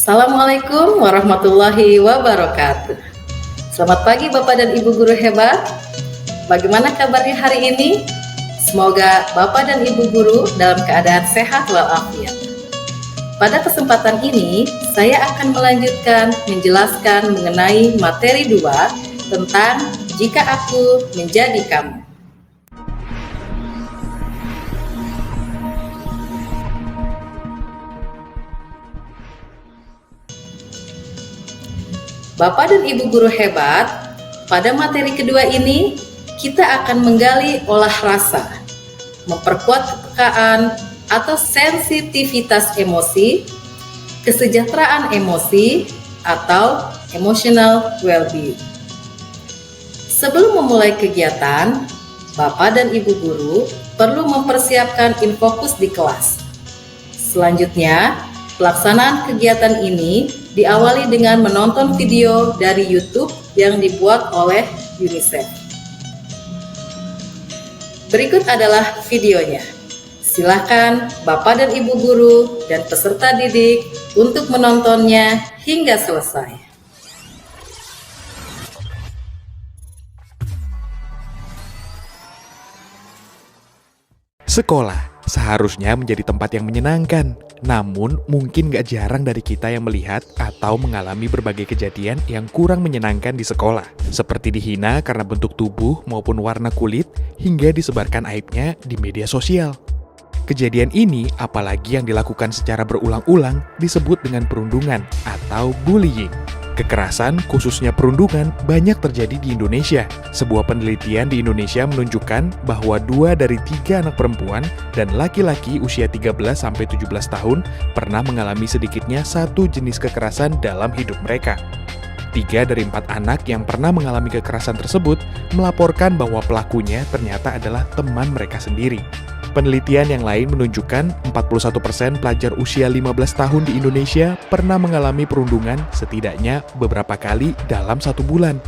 Assalamualaikum warahmatullahi wabarakatuh. Selamat pagi Bapak dan Ibu guru hebat. Bagaimana kabarnya hari ini? Semoga Bapak dan Ibu guru dalam keadaan sehat walafiat. Pada kesempatan ini, saya akan melanjutkan menjelaskan mengenai materi 2 tentang jika aku menjadi kamu. Bapak dan Ibu guru hebat, pada materi kedua ini kita akan menggali olah rasa, memperkuat kepekaan atau sensitivitas emosi, kesejahteraan emosi, atau emotional well-being. Sebelum memulai kegiatan, Bapak dan Ibu guru perlu mempersiapkan infokus di kelas. Selanjutnya, pelaksanaan kegiatan ini diawali dengan menonton video dari YouTube yang dibuat oleh UNICEF. Berikut adalah videonya. Silakan Bapak dan Ibu guru dan peserta didik untuk menontonnya hingga selesai. Sekolah seharusnya menjadi tempat yang menyenangkan. Namun, mungkin gak jarang dari kita yang melihat atau mengalami berbagai kejadian yang kurang menyenangkan di sekolah. Seperti dihina karena bentuk tubuh maupun warna kulit, hingga disebarkan aibnya di media sosial. Kejadian ini, apalagi yang dilakukan secara berulang-ulang, disebut dengan perundungan atau bullying. Kekerasan, khususnya perundungan, banyak terjadi di Indonesia. Sebuah penelitian di Indonesia menunjukkan bahwa 2 dari 3 anak perempuan dan laki-laki usia 13-17 tahun pernah mengalami sedikitnya satu jenis kekerasan dalam hidup mereka. 3 dari 4 anak yang pernah mengalami kekerasan tersebut melaporkan bahwa pelakunya ternyata adalah teman mereka sendiri. Penelitian yang lain menunjukkan 41% pelajar usia 15 tahun di Indonesia pernah mengalami perundungan setidaknya beberapa kali dalam 1 bulan.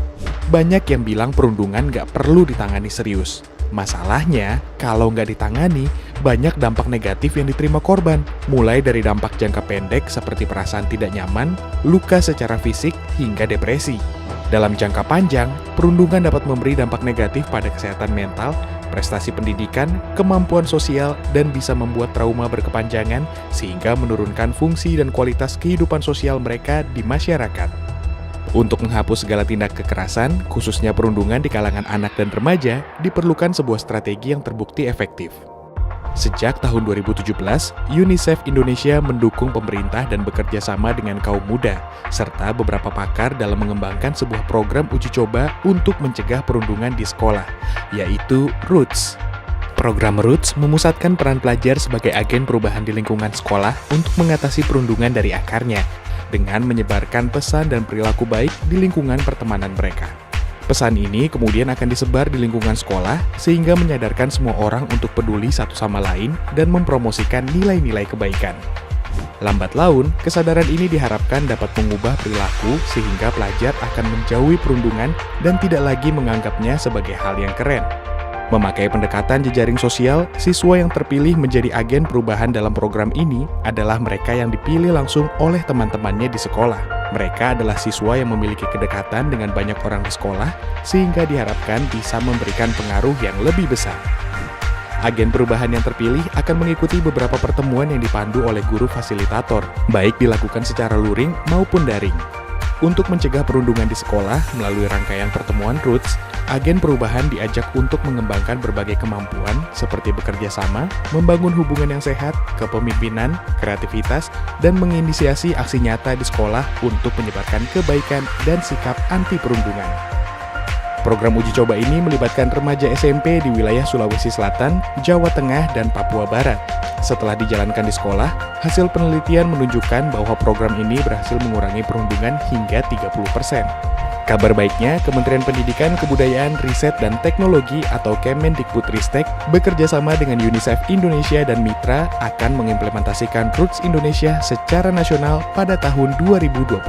Banyak yang bilang perundungan nggak perlu ditangani serius. Masalahnya, kalau nggak ditangani, banyak dampak negatif yang diterima korban, mulai dari dampak jangka pendek seperti perasaan tidak nyaman, luka secara fisik, hingga depresi. Dalam jangka panjang, perundungan dapat memberi dampak negatif pada kesehatan mental, prestasi pendidikan, kemampuan sosial, dan bisa membuat trauma berkepanjangan sehingga menurunkan fungsi dan kualitas kehidupan sosial mereka di masyarakat. Untuk menghapus segala tindak kekerasan, khususnya perundungan di kalangan anak dan remaja, diperlukan sebuah strategi yang terbukti efektif. Sejak tahun 2017, UNICEF Indonesia mendukung pemerintah dan bekerja sama dengan kaum muda, serta beberapa pakar dalam mengembangkan sebuah program uji coba untuk mencegah perundungan di sekolah, yaitu Roots. Program Roots memusatkan peran pelajar sebagai agen perubahan di lingkungan sekolah untuk mengatasi perundungan dari akarnya, dengan menyebarkan pesan dan perilaku baik di lingkungan pertemanan mereka. Pesan ini kemudian akan disebar di lingkungan sekolah sehingga menyadarkan semua orang untuk peduli satu sama lain dan mempromosikan nilai-nilai kebaikan. Lambat laun, kesadaran ini diharapkan dapat mengubah perilaku sehingga pelajar akan menjauhi perundungan dan tidak lagi menganggapnya sebagai hal yang keren. Memakai pendekatan jejaring sosial, siswa yang terpilih menjadi agen perubahan dalam program ini adalah mereka yang dipilih langsung oleh teman-temannya di sekolah. Mereka adalah siswa yang memiliki kedekatan dengan banyak orang di sekolah, sehingga diharapkan bisa memberikan pengaruh yang lebih besar. Agen perubahan yang terpilih akan mengikuti beberapa pertemuan yang dipandu oleh guru fasilitator, baik dilakukan secara luring maupun daring. Untuk mencegah perundungan di sekolah melalui rangkaian pertemuan Roots, agen perubahan diajak untuk mengembangkan berbagai kemampuan seperti bekerja sama, membangun hubungan yang sehat, kepemimpinan, kreativitas, dan menginisiasi aksi nyata di sekolah untuk menyebarkan kebaikan dan sikap anti perundungan. Program uji coba ini melibatkan remaja SMP di wilayah Sulawesi Selatan, Jawa Tengah, dan Papua Barat. Setelah dijalankan di sekolah, hasil penelitian menunjukkan bahwa program ini berhasil mengurangi perundungan hingga 30%. Kabar baiknya, Kementerian Pendidikan, Kebudayaan, Riset, dan Teknologi atau Kemendikbudristek bekerja sama dengan UNICEF Indonesia dan Mitra akan mengimplementasikan Roots Indonesia secara nasional pada tahun 2021.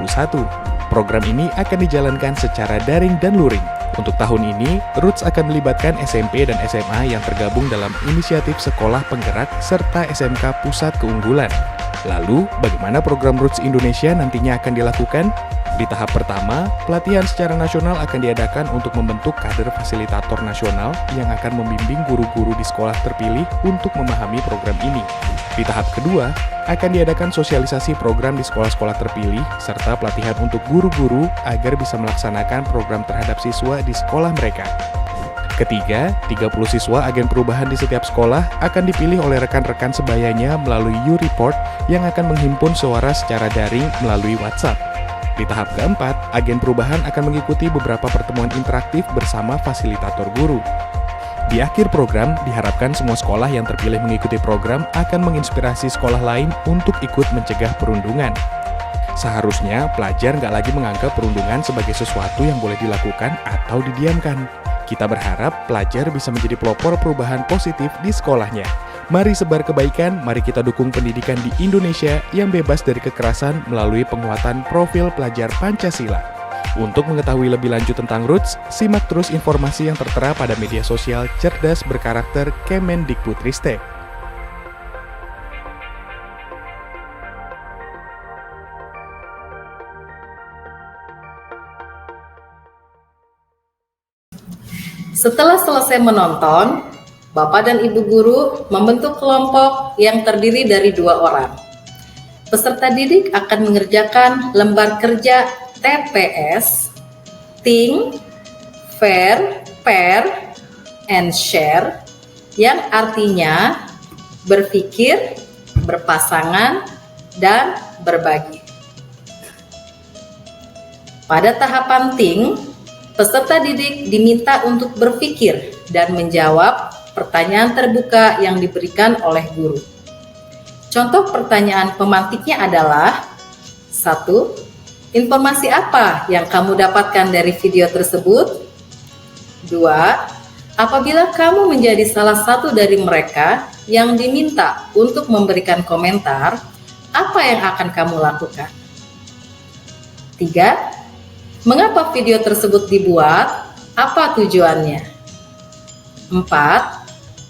Program ini akan dijalankan secara daring dan luring. Untuk tahun ini, Roots akan melibatkan SMP dan SMA yang tergabung dalam inisiatif Sekolah Penggerak serta SMK Pusat Keunggulan. Lalu, bagaimana program Roots Indonesia nantinya akan dilakukan? Di tahap pertama, pelatihan secara nasional akan diadakan untuk membentuk kader fasilitator nasional yang akan membimbing guru-guru di sekolah terpilih untuk memahami program ini. Di tahap kedua, akan diadakan sosialisasi program di sekolah-sekolah terpilih serta pelatihan untuk guru-guru agar bisa melaksanakan program terhadap siswa di sekolah mereka. Ketiga, 30 siswa agen perubahan di setiap sekolah akan dipilih oleh rekan-rekan sebayanya melalui U-Report yang akan menghimpun suara secara daring melalui WhatsApp. Di tahap keempat, agen perubahan akan mengikuti beberapa pertemuan interaktif bersama fasilitator guru. Di akhir program, diharapkan semua sekolah yang terpilih mengikuti program akan menginspirasi sekolah lain untuk ikut mencegah perundungan. Seharusnya, pelajar nggak lagi menganggap perundungan sebagai sesuatu yang boleh dilakukan atau didiamkan. Kita berharap pelajar bisa menjadi pelopor perubahan positif di sekolahnya. Mari sebar kebaikan, mari kita dukung pendidikan di Indonesia yang bebas dari kekerasan melalui penguatan profil pelajar Pancasila. Untuk mengetahui lebih lanjut tentang Roots, simak terus informasi yang tertera pada media sosial cerdas berkarakter Kemendikbudristek. Setelah selesai menonton, Bapak dan Ibu guru membentuk kelompok yang terdiri dari 2 orang. Peserta didik akan mengerjakan lembar kerja TPS, Think, Fair, Pair, and Share, yang artinya berpikir, berpasangan, dan berbagi. Pada tahapan Think, peserta didik diminta untuk berpikir dan menjawab pertanyaan terbuka yang diberikan oleh guru. Contoh pertanyaan pemantiknya adalah: 1. Informasi apa yang kamu dapatkan dari video tersebut? 2. Apabila kamu menjadi salah satu dari mereka yang diminta untuk memberikan komentar, apa yang akan kamu lakukan? 3. Mengapa video tersebut dibuat? Apa tujuannya? 4.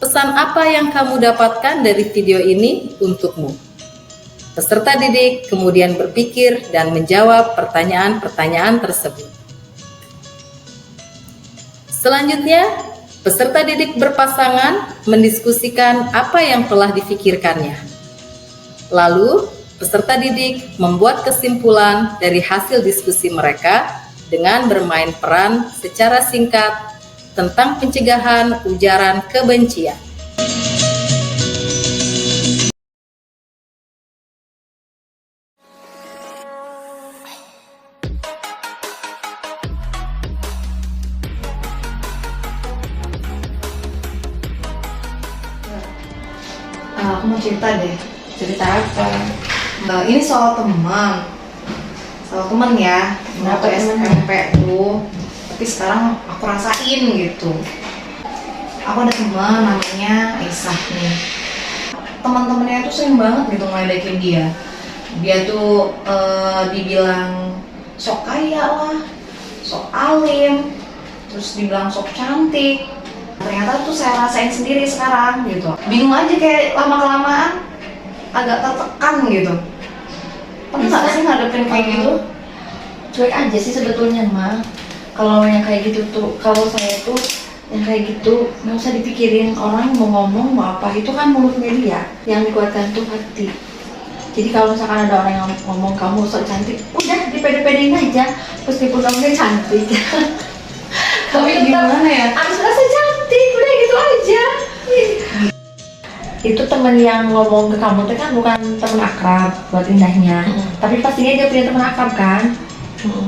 Pesan apa yang kamu dapatkan dari video ini untukmu? Peserta didik kemudian berpikir dan menjawab pertanyaan-pertanyaan tersebut. Selanjutnya, peserta didik berpasangan mendiskusikan apa yang telah difikirkannya. Lalu, peserta didik membuat kesimpulan dari hasil diskusi mereka dengan bermain peran secara singkat tentang pencegahan ujaran kebencian. Aku mau cerita deh. Cerita apa? Ini soal teman ya. Waktu SMP tuh, tapi sekarang aku rasain gitu. Aku ada teman namanya Aisyah nih. Teman-temannya tuh sering banget gitu ngeledekin dia. Dia tuh dibilang sok kaya lah, sok alim, terus dibilang sok cantik. Ternyata tuh saya rasain sendiri sekarang gitu. Bingung aja, kayak lama-kelamaan agak tertekan gitu. Pernah nggak sih ngadepin kayak gitu? Cuek aja sih sebetulnya mah. Kalau yang kayak gitu tuh, kalau saya tuh yang kayak gitu nggak usah dipikirin orang mau ngomong mau apa, itu kan mulutnya dia. Yang dikuatkan tuh hati. Jadi kalau misalkan ada orang yang ngomong kamu sok cantik, udah dipede-pedein aja meskipun kamu cantik. Tapi gimana ya? Harus rasa cantik, udah gitu aja. Itu teman yang ngomong ke kamu itu kan bukan teman akrab buat indahnya, tapi pastinya dia punya teman akrab kan.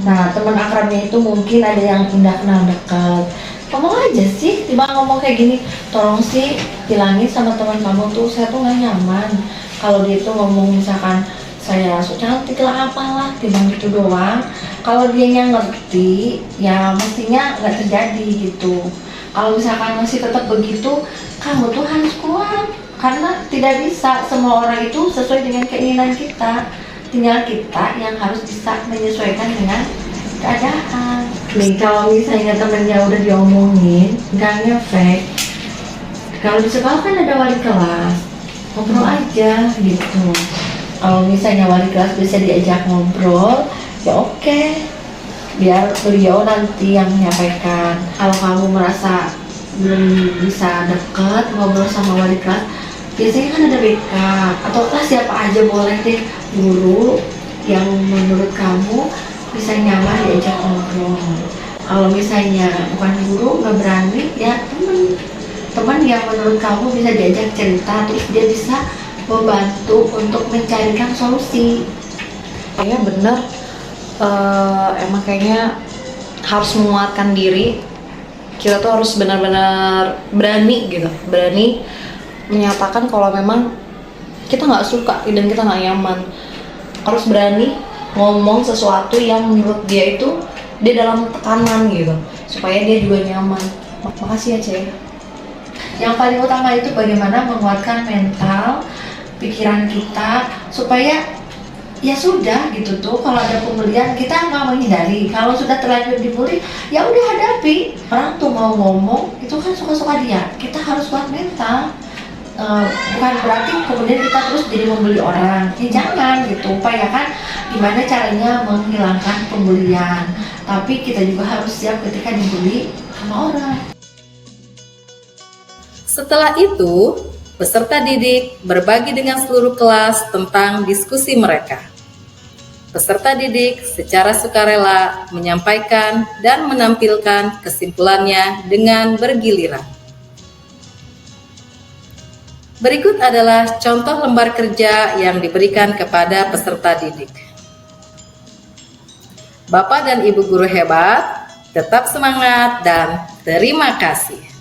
Nah, teman akrabnya itu mungkin ada yang indah kenal dekat. Ngomong aja sih, tiba ngomong kayak gini, tolong sih bilangin sama teman kamu tuh, saya tuh nggak nyaman kalau dia tuh ngomong misalkan saya so cantik lah apalah, tiba gitu doang. Kalau dia yang ngerti, ya mestinya nggak terjadi gitu. Kalau misalkan masih tetap begitu, kamu tuh harus kuat. Karena tidak bisa semua orang itu sesuai dengan keinginan kita. Tinggal kita yang harus bisa menyesuaikan dengan keadaan. Nih kalau misalnya temennya udah diomongin, nggak ngefek. Kalau di sekolah kan ada wali kelas, ngobrol aja gitu. Kalau misalnya wali kelas bisa diajak ngobrol, ya oke, biar beliau nanti yang menyampaikan. Kalau kamu merasa belum bisa deket ngobrol sama wali kelas, biasanya kan ada BK atau kelas siapa aja boleh deh, guru yang menurut kamu bisa nyaman diajak ngobrol. Kalau misalnya bukan guru nggak berani, ya teman yang menurut kamu bisa diajak cerita, terus dia bisa membantu untuk mencarikan solusi. Kayaknya bener, emang kayaknya harus menguatkan diri. Kita tuh harus benar-benar berani gitu, berani menyatakan kalau memang kita nggak suka dan kita nggak nyaman. Harus berani ngomong sesuatu yang menurut dia itu dia dalam tekanan gitu, supaya dia juga nyaman. Makasih ya Cek. Yang paling utama itu bagaimana menguatkan mental, pikiran kita, supaya ya sudah gitu tuh, kalau ada pembulian kita nggak menghindari. Kalau sudah terlanjur dibully, ya udah hadapi. Orang tuh mau ngomong itu kan suka-suka dia, kita harus kuat mental. Bukan berarti kemudian kita terus jadi membuli orang, ya jangan gitu. Upayakan gimana caranya menghilangkan pembulian, tapi kita juga harus siap ketika dibully sama orang. Setelah itu, peserta didik berbagi dengan seluruh kelas tentang diskusi mereka. Peserta didik secara sukarela menyampaikan dan menampilkan kesimpulannya dengan bergiliran. Berikut adalah contoh lembar kerja yang diberikan kepada peserta didik. Bapak dan Ibu guru hebat, tetap semangat dan terima kasih.